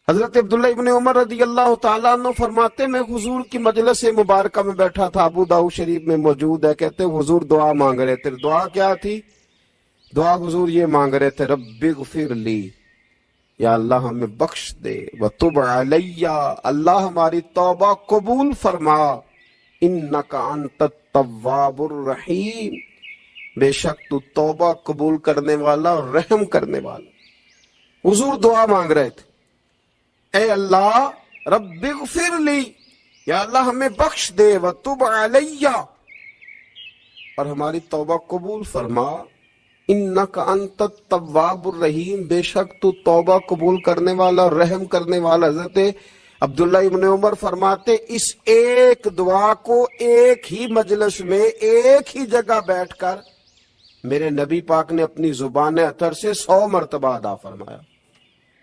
حضرت عبداللہ ابن عمر رضی اللہ تعالیٰ عنہ فرماتے میں حضور کی مجلس مبارکہ میں بیٹھا تھا، ابو داؤد شریف میں موجود ہے، کہتے حضور دعا مانگ رہے تھے۔ دعا کیا تھی؟ دعا حضور یہ مانگ رہے تھے، رب اغفر لی، یا اللہ ہمیں بخش دے، وتب علی، اللہ ہماری توبہ قبول فرما، انک انت التواب الرحیم، بے شک تو توبہ قبول کرنے والا اور رحم کرنے والا۔ حضور دعا مانگ رہے تھے، اے اللہ رب اغفر لی، یا اللہ ہمیں بخش دے، وتب علی، اور ہماری توبہ قبول فرما، انک انت التواب الرحیم، بے شک تو توبہ قبول کرنے والا اور رحم کرنے والا۔ حضرت عبداللہ ابن عمر فرماتے اس ایک دعا کو ایک ہی مجلس میں ایک ہی جگہ بیٹھ کر میرے نبی پاک نے اپنی زبان اطہر سے 100 مرتبہ ادا فرمایا۔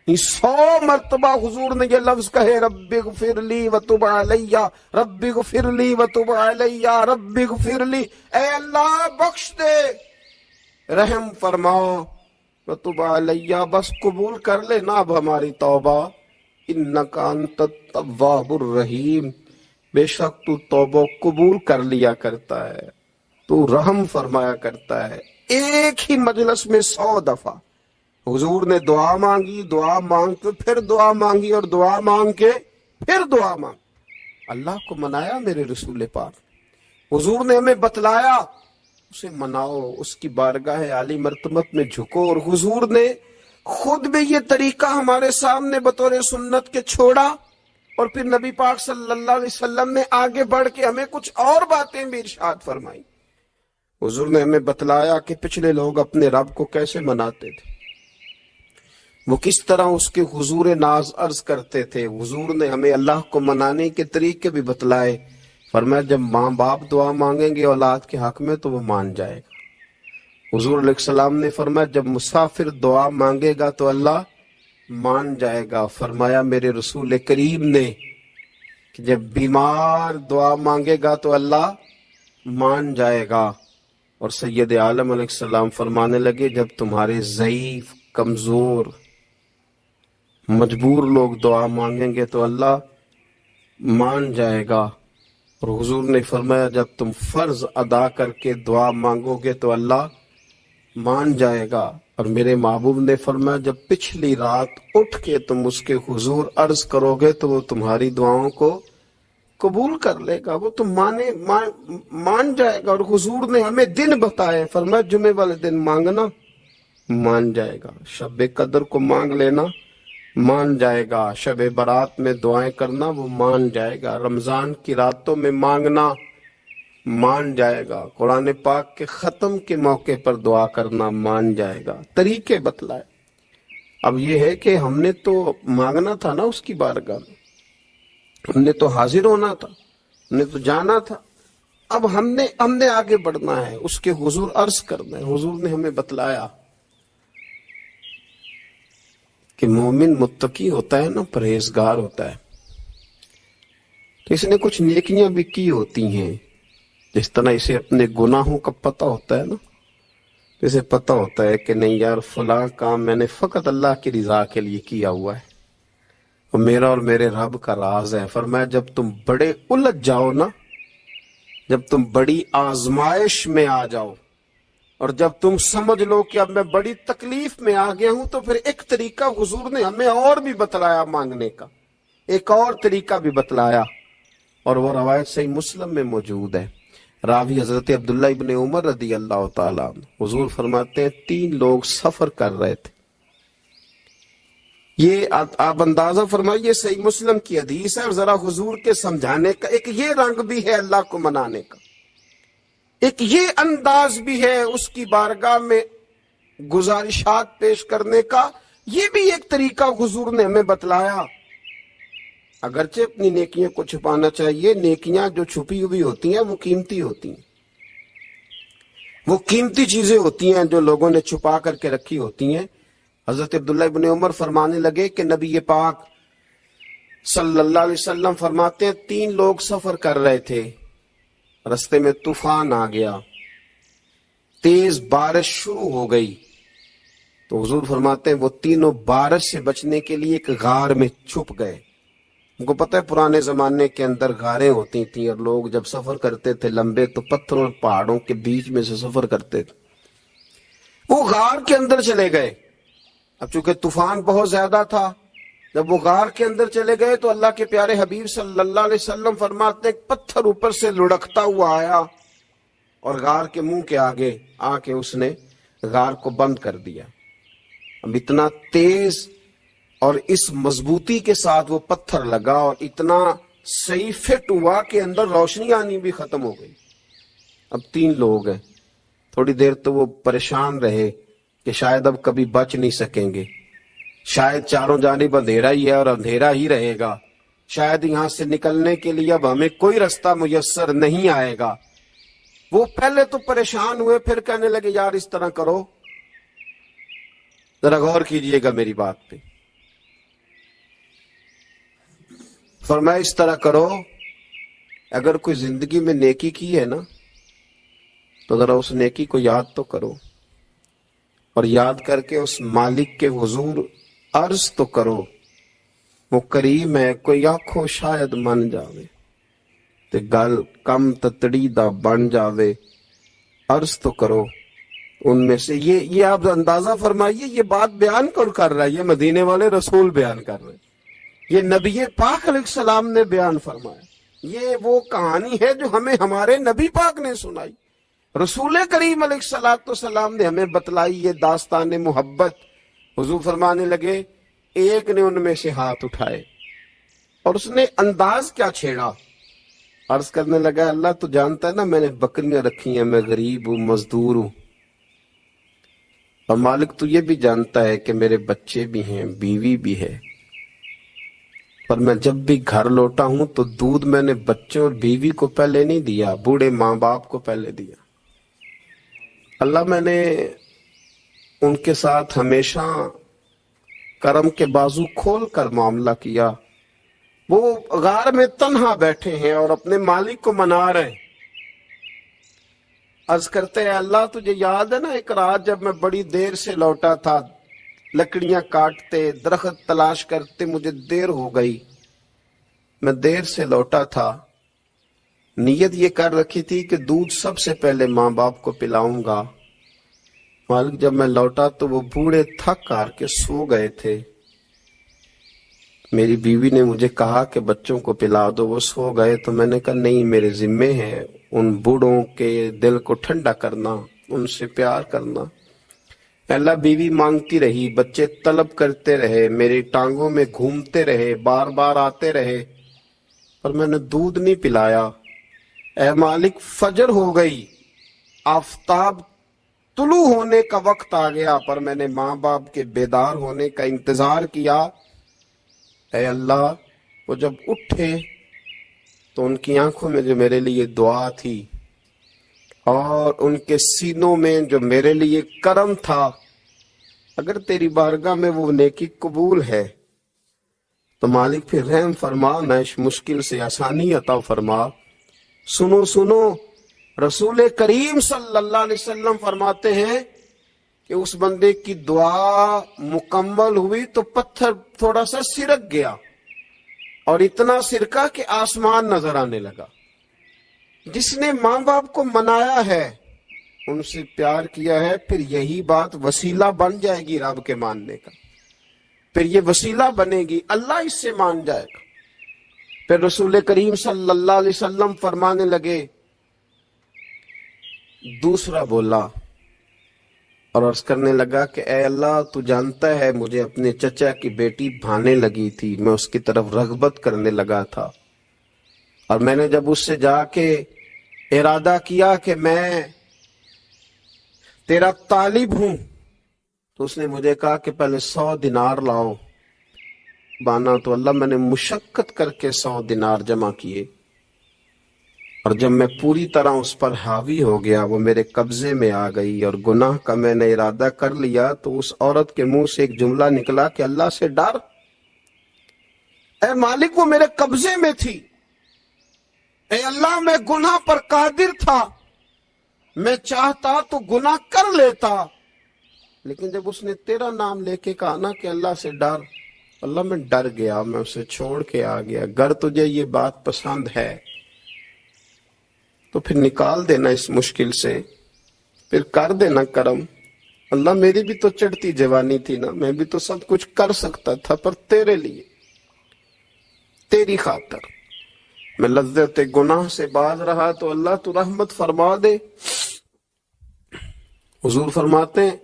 100 مرتبہ حضور نے یہ لفظ کہے، رب اغفر لی وتب علی، رب اغفر لی وتب علی، رب اغفر لی، اے اللہ بخش دے، رحم فرماؤ، وتب علی، بس قبول کر لے نا اب ہماری توبہ، انک انت التواب الرحیم، بے شک تو توبہ قبول کر لیا کرتا ہے، تو رحم فرمایا کرتا ہے۔ ایک ہی مجلس میں 100 دفعہ حضور نے دعا مانگی، دعا مانگ کے پھر دعا مانگی، اور دعا مانگ کے پھر دعا مانگ، اللہ کو منایا میرے رسول پاک، حضور نے ہمیں بتلایا اسے مناؤ، اس کی بارگاہ عالی مرتبت میں جھکو، اور حضور نے خود بھی یہ طریقہ ہمارے سامنے بطور سنت کے چھوڑا، اور پھر نبی پاک صلی اللہ علیہ وسلم نے آگے بڑھ کے ہمیں کچھ اور باتیں بھی ارشاد فرمائی۔ حضور نے ہمیں بتلایا کہ پچھلے لوگ اپنے رب کو کیسے مناتے تھے، وہ کس طرح اس کے حضور ناز عرض کرتے تھے۔ حضور نے ہمیں اللہ کو منانے کے طریقے بھی بتلائے، فرمایا جب ماں باپ دعا مانگیں گے اولاد کے حق میں تو وہ مان جائے گا۔ حضور علیہ السلام نے فرمایا جب مسافر دعا مانگے گا تو اللہ مان جائے گا۔ فرمایا میرے رسول کریم نے کہ جب بیمار دعا مانگے گا تو اللہ مان جائے گا، اور سید عالم علیہ السلام فرمانے لگے جب تمہارے ضعیف، کمزور، مجبور لوگ دعا مانگیں گے تو اللہ مان جائے گا، اور حضور نے فرمایا جب تم فرض ادا کر کے دعا مانگو گے تو اللہ مان جائے گا، اور میرے محبوب نے فرمایا جب پچھلی رات اٹھ کے تم اس کے حضور عرض کرو گے تو وہ تمہاری دعاؤں کو قبول کر لے گا، وہ تم مان جائے گا۔ اور حضور نے ہمیں دن بتائے، فرمایا جمعے والے دن مانگنا مان جائے گا، شب قدر کو مانگ لینا مان جائے گا، شب برات میں دعائیں کرنا وہ مان جائے گا، رمضان کی راتوں میں مانگنا مان جائے گا، قرآن پاک کے ختم کے موقع پر دعا کرنا مان جائے گا، طریقے بتلائے۔ اب یہ ہے کہ ہم نے تو مانگنا تھا نا اس کی بارگاہ میں، ہم نے تو حاضر ہونا تھا، ہم نے تو جانا تھا، اب ہم نے آگے بڑھنا ہے، اس کے حضور عرض کرنا ہے۔ حضور نے ہمیں بتلایا کہ مومن متقی ہوتا ہے نا، پرہیزگار ہوتا ہے، تو اس نے کچھ نیکیاں بھی کی ہوتی ہیں، جس طرح اسے اپنے گناہوں کا پتہ ہوتا ہے نا، اسے پتہ ہوتا ہے کہ نہیں یار فلاں کام میں نے فقط اللہ کی رضا کے لیے کیا ہوا ہے، اور میرا اور میرے رب کا راز ہے۔ فرمایا جب تم بڑے الجھ جاؤ نا، جب تم بڑی آزمائش میں آ جاؤ، اور جب تم سمجھ لو کہ اب میں بڑی تکلیف میں آ گیا ہوں، تو پھر ایک طریقہ حضور نے ہمیں اور بھی بتلایا مانگنے کا، ایک اور طریقہ بھی بتلایا، اور وہ روایت صحیح مسلم میں موجود ہے۔ راوی حضرت عبداللہ ابن عمر رضی اللہ تعالیٰ عنہ، حضور فرماتے ہیں 3 لوگ سفر کر رہے تھے، یہ آپ اندازہ فرمائیے صحیح مسلم کی حدیث ہے، اور ذرا حضور کے سمجھانے کا ایک یہ رنگ بھی ہے اللہ کو منانے کا، ایک یہ انداز بھی ہے اس کی بارگاہ میں گزارشات پیش کرنے کا، یہ بھی ایک طریقہ حضور نے ہمیں بتلایا۔ اگرچہ اپنی نیکیوں کو چھپانا چاہیے، نیکیاں جو چھپی ہوئی ہوتی ہیں وہ قیمتی ہوتی ہیں، وہ قیمتی چیزیں ہوتی ہیں جو لوگوں نے چھپا کر کے رکھی ہوتی ہیں۔ حضرت عبداللہ ابن عمر فرمانے لگے کہ نبی پاک صلی اللہ علیہ وسلم فرماتے ہیں 3 لوگ سفر کر رہے تھے، رستے میں طوفان آ گیا، تیز بارش شروع ہو گئی، تو حضور فرماتے ہیں وہ تینوں بارش سے بچنے کے لیے ایک غار میں چھپ گئے. ان کو پتہ ہے پرانے زمانے کے اندر غاریں ہوتی تھیں اور لوگ جب سفر کرتے تھے لمبے تو پتھروں اور پہاڑوں کے بیچ میں سے سفر کرتے تھے. وہ غار کے اندر چلے گئے. اب چونکہ طوفان بہت زیادہ تھا، جب وہ غار کے اندر چلے گئے تو اللہ کے پیارے حبیب صلی اللہ علیہ وسلم فرماتے ہیں ایک پتھر اوپر سے لڑکتا ہوا آیا اور غار کے منہ کے آگے آ کے اس نے غار کو بند کر دیا. اب اتنا تیز اور اس مضبوطی کے ساتھ وہ پتھر لگا اور اتنا صحیح فٹ ہوا کہ اندر روشنی آنی بھی ختم ہو گئی. اب 3 لوگ ہیں. تھوڑی دیر تو وہ پریشان رہے کہ شاید اب کبھی بچ نہیں سکیں گے، شاید چاروں جانب اندھیرا ہی ہے اور اندھیرا ہی رہے گا، شاید یہاں سے نکلنے کے لیے اب ہمیں کوئی رستہ میسر نہیں آئے گا. وہ پہلے تو پریشان ہوئے، پھر کہنے لگے یار اس طرح کرو، ذرا غور کیجئے گا میری بات پہ. فرمایا اس طرح کرو، اگر کوئی زندگی میں نیکی کی ہے نا تو ذرا اس نیکی کو یاد تو کرو، اور یاد کر کے اس مالک کے حضور عرض تو کرو وہ کریم ہے، کوئی آنکھوں شاید من جاوے تے گل کم تتڑی دا بن جاوے. عرض تو کرو ان میں سے. یہ آپ اندازہ فرمائیے یہ بات بیان کون کر رہا ہے؟ یہ مدینے والے رسول بیان کر رہے ہیں، یہ نبی پاک علیہ السلام نے بیان فرمایا. یہ وہ کہانی ہے جو ہمیں ہمارے نبی پاک نے سنائی، رسول کریم علیہ السلام نے ہمیں بتلائی یہ داستان محبت. حضور فرمانے لگے ایک نے ان میں سے ہاتھ اٹھائے اور اس نے انداز کیا چھیڑا. عرض کرنے لگا اللہ تو جانتا ہے نا میں نے بکریاں رکھی ہیں، میں غریب ہوں، مزدور ہوں، اور مالک تو یہ بھی جانتا ہے کہ میرے بچے بھی ہیں، بیوی بھی ہے، پر میں جب بھی گھر لوٹا ہوں تو دودھ میں نے بچوں اور بیوی کو پہلے نہیں دیا، بوڑھے ماں باپ کو پہلے دیا. اللہ میں نے ان کے ساتھ ہمیشہ کرم کے بازو کھول کر معاملہ کیا. وہ غار میں تنہا بیٹھے ہیں اور اپنے مالک کو منا رہے ہیں. عرض کرتے ہیں اللہ تجھے یاد ہے نا ایک رات جب میں بڑی دیر سے لوٹا تھا، لکڑیاں کاٹتے درخت تلاش کرتے مجھے دیر ہو گئی، میں دیر سے لوٹا تھا، نیت یہ کر رکھی تھی کہ دودھ سب سے پہلے ماں باپ کو پلاؤں گا. مالک جب میں لوٹا تو وہ بوڑھے تھک ہار کے سو گئے تھے. میری بیوی نے مجھے کہا کہ بچوں کو پلا دو، وہ سو گئے. تو میں نے کہا نہیں، میرے ذمے ہے ان بوڑھوں کے دل کو ٹھنڈا کرنا، ان سے پیار کرنا. اللہ بیوی مانگتی رہی، بچے طلب کرتے رہے، میری ٹانگوں میں گھومتے رہے، بار بار آتے رہے، پر میں نے دودھ نہیں پلایا. اے مالک فجر ہو گئی، آفتاب طلوع ہونے کا وقت آ گیا، پر میں نے ماں باپ کے بیدار ہونے کا انتظار کیا. اے اللہ وہ جب اٹھے تو ان کی آنکھوں میں جو میرے لیے دعا تھی اور ان کے سینوں میں جو میرے لیے کرم تھا، اگر تیری بارگاہ میں وہ نیکی قبول ہے تو مالک پھر رحم فرما، نہ اس مشکل سے آسانی عطا فرما. سنو سنو، رسول کریم صلی اللہ علیہ وسلم فرماتے ہیں کہ اس بندے کی دعا مکمل ہوئی تو پتھر تھوڑا سا سرک گیا، اور اتنا سرکا کہ آسمان نظر آنے لگا. جس نے ماں باپ کو منایا ہے، ان سے پیار کیا ہے، پھر یہی بات وسیلہ بن جائے گی رب کے ماننے کا. پھر یہ وسیلہ بنے گی، اللہ اس سے مان جائے گا. پھر رسول کریم صلی اللہ علیہ وسلم فرمانے لگے، دوسرا بولا اور عرض کرنے لگا کہ اے اللہ تو جانتا ہے مجھے اپنے چچا کی بیٹی بھانے لگی تھی، میں اس کی طرف رغبت کرنے لگا تھا، اور میں نے جب اس سے جا کے ارادہ کیا کہ میں تیرا طالب ہوں تو اس نے مجھے کہا کہ پہلے 100 دینار لاؤ. بانا تو اللہ میں نے مشقت کر کے 100 دینار جمع کیے، اور جب میں پوری طرح اس پر حاوی ہو گیا وہ میرے قبضے میں آ گئی اور گناہ کا میں نے ارادہ کر لیا، تو اس عورت کے منہ سے ایک جملہ نکلا کہ اللہ سے ڈر. اے مالک وہ میرے قبضے میں تھی، اے اللہ میں گناہ پر قادر تھا، میں چاہتا تو گناہ کر لیتا، لیکن جب اس نے تیرا نام لے کے کہا نا کہ اللہ سے ڈر، اللہ میں ڈر گیا، میں اسے چھوڑ کے آ گیا، اگر تجھے یہ بات پسند ہے تو پھر نکال دینا اس مشکل سے، پھر کر دینا کرم۔ اللہ میری بھی تو چڑھتی جوانی تھی نا، میں بھی تو سب کچھ کر سکتا تھا، پر تیرے لیے، تیری خاطر میں لذت گناہ سے باز رہا تو اللہ تو رحمت فرما دے۔ حضور فرماتے ہیں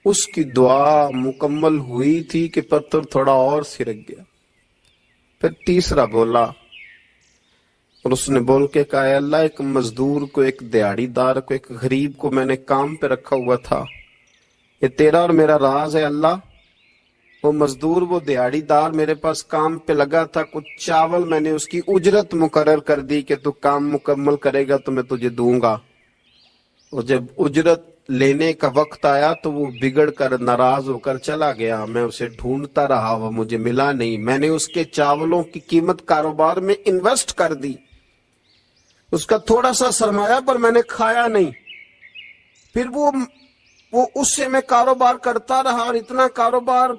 اس کی دعا مکمل ہوئی تھی کہ پتھر تھوڑا اور سرک گیا۔ پھر تیسرا بولا اور اس نے بول کے کہا، اے اللہ ایک مزدور کو، ایک دیہڑی دار کو، ایک غریب کو میں نے کام پہ رکھا ہوا تھا، یہ تیرا اور میرا راز ہے اللہ۔ وہ مزدور، وہ دیہڑی دار میرے پاس کام پہ لگا تھا، کچھ چاول میں نے اس کی اجرت مقرر کر دی کہ تو کام مکمل کرے گا تو میں تجھے دوں گا۔ اور جب اجرت لینے کا وقت آیا تو وہ بگڑ کر ناراض ہو کر چلا گیا، میں اسے ڈھونڈتا رہا، وہ مجھے ملا نہیں، میں نے اس کے چاولوں کی قیمت کاروبار میں انویسٹ کر دی، اس کا تھوڑا سا سرمایہ پر میں نے کھایا نہیں، پھر وہ اس سے میں کاروبار کرتا رہا اور اتنا کاروبار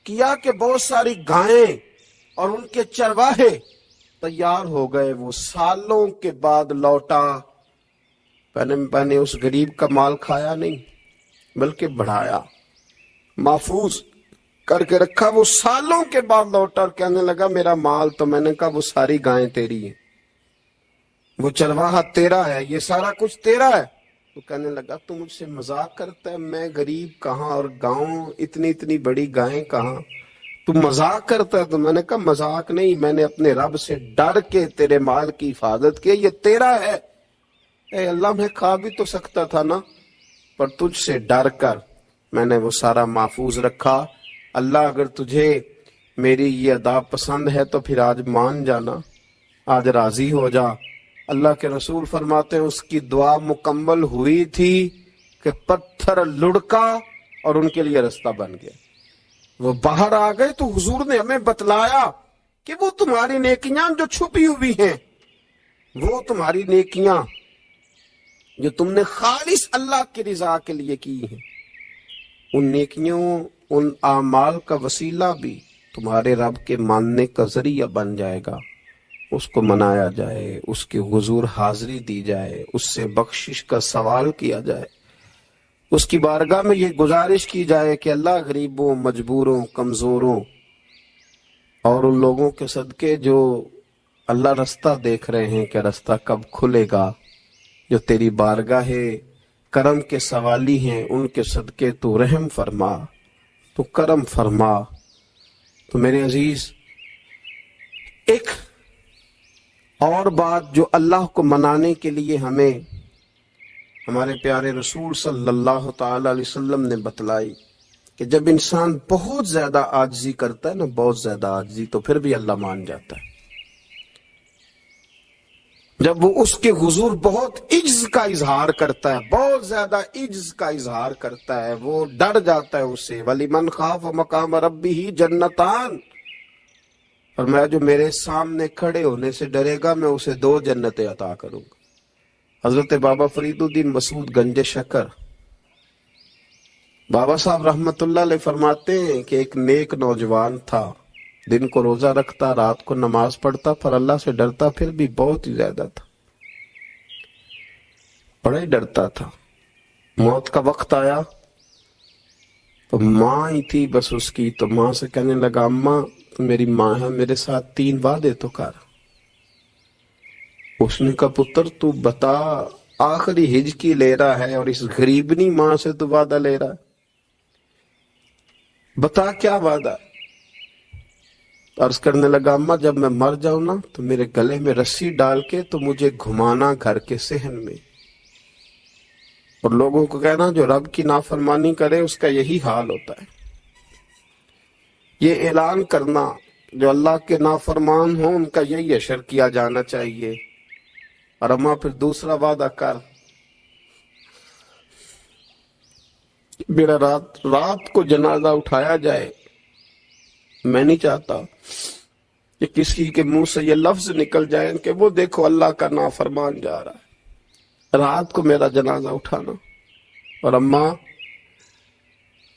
کیا کہ بہت ساری گائیں اور ان کے چرواہے تیار ہو گئے، وہ سالوں کے بعد لوٹا، میں نے اس غریب کا مال کھایا نہیں بلکہ بڑھایا، محفوظ کر کے رکھا، وہ سالوں کے بعد لوٹا اور کہنے لگا میرا مال، تو میں نے کہا وہ ساری گائیں تیری ہیں، وہ چرواہا تیرا ہے، یہ سارا کچھ تیرا ہے۔ تو کہنے لگا تو مجھ سے مذاق کرتا ہے، میں غریب کہاں اور گاؤں اتنی بڑی گائیں کہاں، تو مذاق کرتا ہے؟ تو میں نے کہا مذاق نہیں، میں نے اپنے رب سے ڈر کے تیرے مال کی حفاظت کی، یہ تیرا ہے۔ اے اللہ میں کھا بھی تو سکتا تھا نا، پر تجھ سے ڈر کر میں نے وہ سارا محفوظ رکھا۔ اللہ اگر تجھے میری یہ ادا پسند ہے تو پھر آج مان جانا، آج راضی ہو جا۔ اللہ کے رسول فرماتے ہیں اس کی دعا مکمل ہوئی تھی کہ پتھر لڑکا اور ان کے لیے رستہ بن گیا، وہ باہر آ گئے۔ تو حضور نے ہمیں بتلایا کہ وہ تمہاری نیکیاں جو چھپی ہوئی ہیں، وہ تمہاری نیکیاں جو تم نے خالص اللہ کی رضا کے لیے کی ہیں، ان نیکیوں، ان اعمال کا وسیلہ بھی تمہارے رب کے ماننے کا ذریعہ بن جائے گا، اس کو منایا جائے، اس کے حضور حاضری دی جائے، اس سے بخشش کا سوال کیا جائے، اس کی بارگاہ میں یہ گزارش کی جائے کہ اللہ غریبوں، مجبوروں، کمزوروں اور ان لوگوں کے صدقے جو اللہ رستہ دیکھ رہے ہیں کہ رستہ کب کھلے گا، جو تیری بارگاہ کرم کے سوالی ہیں، ان کے صدقے تو رحم فرما، تو کرم فرما۔ تو میرے عزیز، ایک اور بات جو اللہ کو منانے کے لیے ہمیں ہمارے پیارے رسول صلی اللہ تعالی علیہ وسلم نے بتلائی کہ جب انسان بہت زیادہ عاجزی کرتا ہے نا، بہت زیادہ عاجزی، تو پھر بھی اللہ مان جاتا ہے۔ جب وہ اس کے حضور بہت عجز کا اظہار کرتا ہے، بہت زیادہ عجز کا اظہار کرتا ہے، وہ ڈر جاتا ہے اس سے۔ وَلِمَنْ خَافَ مَقَامَ رَبِّهِ جَنَّتَانِ، اور میں جو میرے سامنے کھڑے ہونے سے ڈرے گا میں اسے 2 جنتیں عطا کروں گا۔ حضرت بابا فرید الدین مسعود گنج شکر بابا صاحب رحمت اللہ علیہ فرماتے ہیں کہ ایک نیک نوجوان تھا، دن کو روزہ رکھتا، رات کو نماز پڑھتا، پر اللہ سے ڈرتا پھر بھی بہت ہی زیادہ تھا، بڑا ہی ڈرتا تھا۔ موت کا وقت آیا تو ماں ہی تھی بس اس کی، تو ماں سے کہنے لگا اماں تو میری ماں ہے، میرے ساتھ 3 وعدے تو کر۔ اس نے کہا پتر تو بتا، آخری ہجکی لے رہا ہے اور اس غریبنی ماں سے تو وعدہ لے رہا ہے، بتا کیا وعدہ۔ عرض کرنے لگا اماں جب میں مر جاؤں نا تو میرے گلے میں رسی ڈال کے تو مجھے گھمانا گھر کے صحن میں، اور لوگوں کو کہنا جو رب کی نافرمانی کرے اس کا یہی حال ہوتا ہے۔ یہ اعلان کرنا جو اللہ کے نافرمان ہوں ان کا یہی اشر کیا جانا چاہیے۔ اور اماں پھر دوسرا وعدہ کر، میرا رات کو جنازہ اٹھایا جائے، میں نہیں چاہتا کہ کسی کے منہ سے یہ لفظ نکل جائیں کہ وہ دیکھو اللہ کا نافرمان جا رہا ہے، رات کو میرا جنازہ اٹھانا۔ اور اماں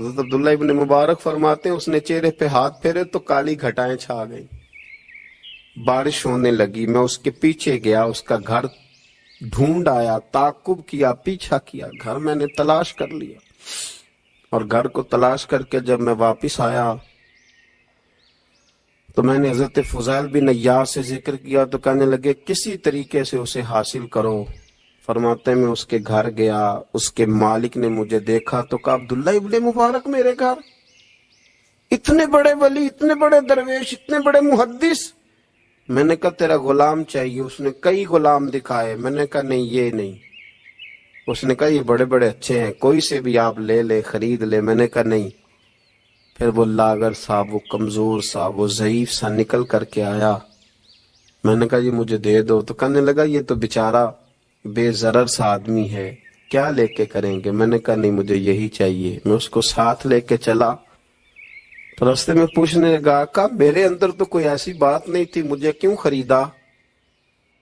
حضرت عبداللہ ابن مبارک فرماتے ہیں اس نے چہرے پہ ہاتھ پھیرے تو کالی گھٹائیں چھا گئی، بارش ہونے لگی۔ میں اس کے پیچھے گیا، اس کا گھر ڈھونڈ آیا، تعقب کیا، پیچھا کیا، گھر میں نے تلاش کر لیا، اور گھر کو تلاش کر کے جب میں واپس آیا تو میں نے حضرت فضیل بن عیاض سے ذکر کیا تو کہنے لگے کسی طریقے سے اسے حاصل کرو۔ فرماتے میں اس کے گھر گیا، اس کے مالک نے مجھے دیکھا تو کہا عبداللہ ابن مبارک میرے گھر، اتنے بڑے ولی، اتنے بڑے درویش، اتنے بڑے محدث۔ میں نے کہا تیرا غلام چاہیے۔ اس نے کئی غلام دکھائے، میں نے کہا نہیں یہ نہیں۔ اس نے کہا یہ بڑے بڑے اچھے ہیں، کوئی سے بھی آپ لے لے، خرید لے۔ میں نے کہا نہیں۔ پھر وہ لاغر سا، وہ کمزور سا، وہ ضعیف سا نکل کر کے آیا۔ میں نے کہا یہ مجھے دے دو، تو کہنے لگا یہ تو بیچارہ بے ضرر سا آدمی ہے، کیا لے کے کریں گے؟ میں نے کہا نہیں مجھے یہی چاہیے۔ میں اس کو ساتھ لے کے چلا تو راستے میں پوچھنے لگا کہ میرے اندر تو کوئی ایسی بات نہیں تھی، مجھے کیوں خریدا؟